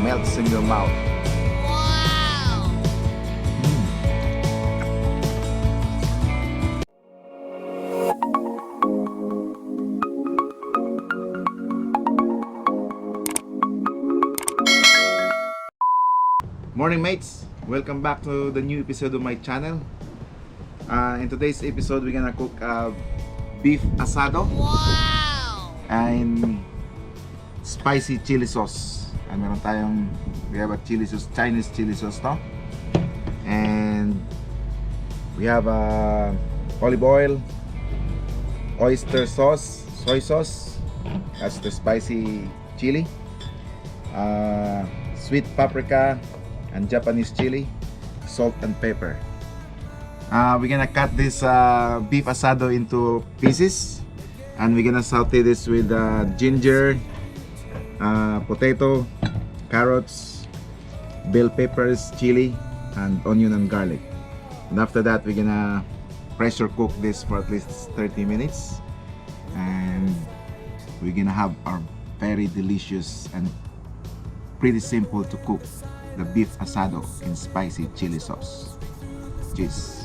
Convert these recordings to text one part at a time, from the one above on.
melts in your mouth. Wow! Morning mates! Welcome back to the new episode of my channel. In today's episode, we're gonna cook beef asado. Wow! And spicy chili sauce. And meron tayong, we have a chili sauce, Chinese chili sauce no? And we have olive oil, oyster sauce, soy sauce. That's the spicy chili, sweet paprika and Japanese chili, salt and pepper. We're gonna cut this beef asado into pieces, and we're gonna saute this with ginger, potato, carrots, bell peppers, chili, and onion and garlic. And after that, we're gonna pressure cook this for at least 30 minutes, and we're gonna have our very delicious and pretty simple to cook the beef asado in spicy chili sauce. Cheers.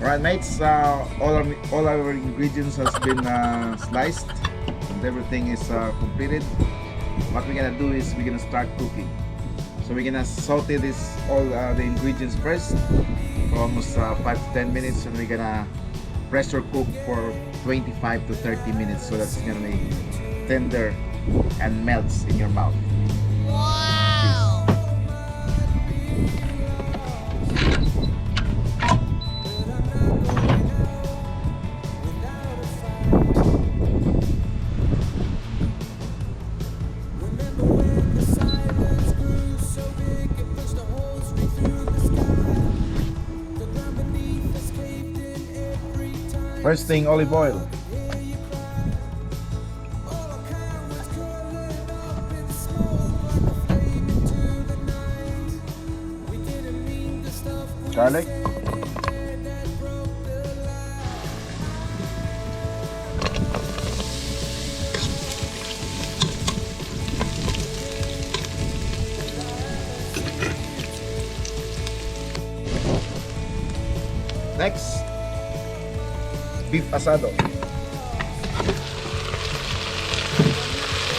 Alright mates, all our ingredients has been sliced and everything is completed. What we're gonna do is we're gonna start cooking. So we're gonna saute this all the ingredients first for almost 5 to 10 minutes, and we're gonna pressure cook for 25 to 30 minutes, so that's gonna be tender and melts in your mouth. Wow! First thing, olive oil. Garlic. beef asado.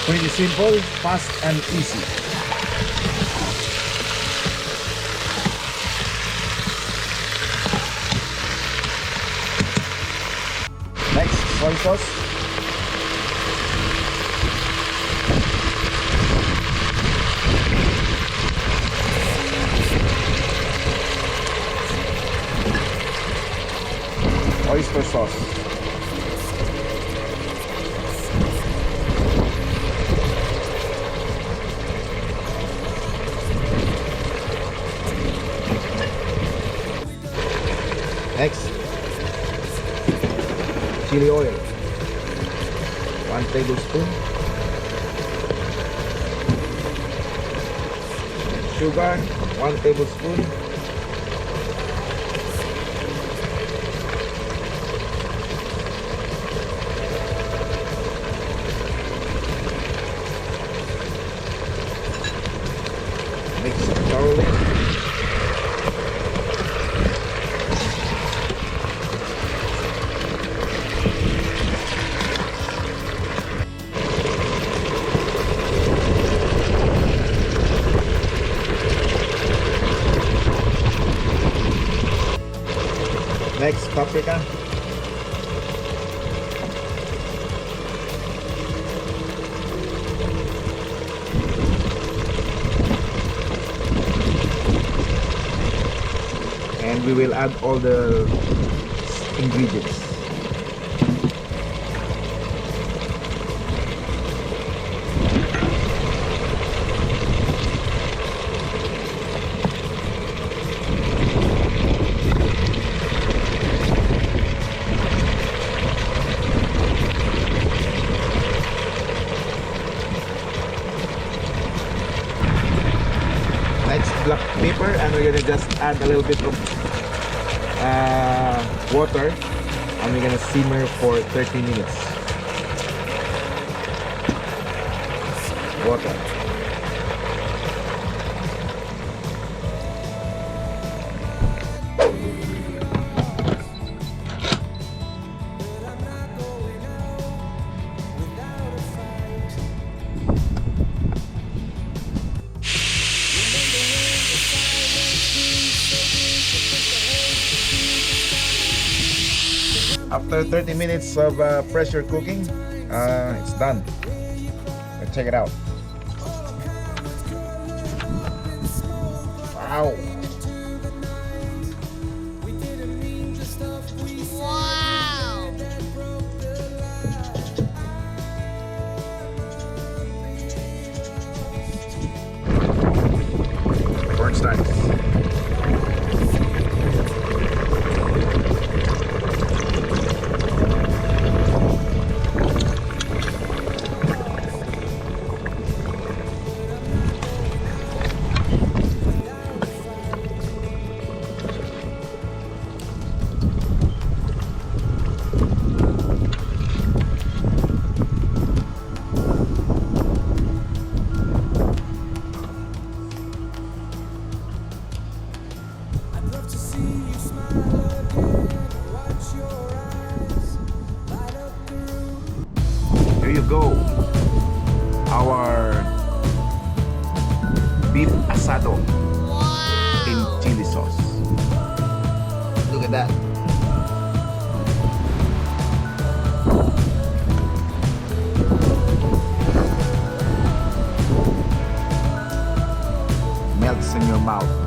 Pretty simple, fast and easy. Next, soy sauce. Oyster sauce. Next, chili oil, 1 tablespoon. Sugar, 1 tablespoon. Mix it thoroughly. Next, paprika. And we will add all the ingredients. Next, black pepper, and we're gonna just add a little bit of water, and we're gonna simmer for 30 minutes. Water. After 30 minutes of pressure cooking, it's done. Let's check it out. Wow! Wow. Cornstarch. Here you go, our beef asado in Wow. chili sauce. Look at that. Melts in your mouth.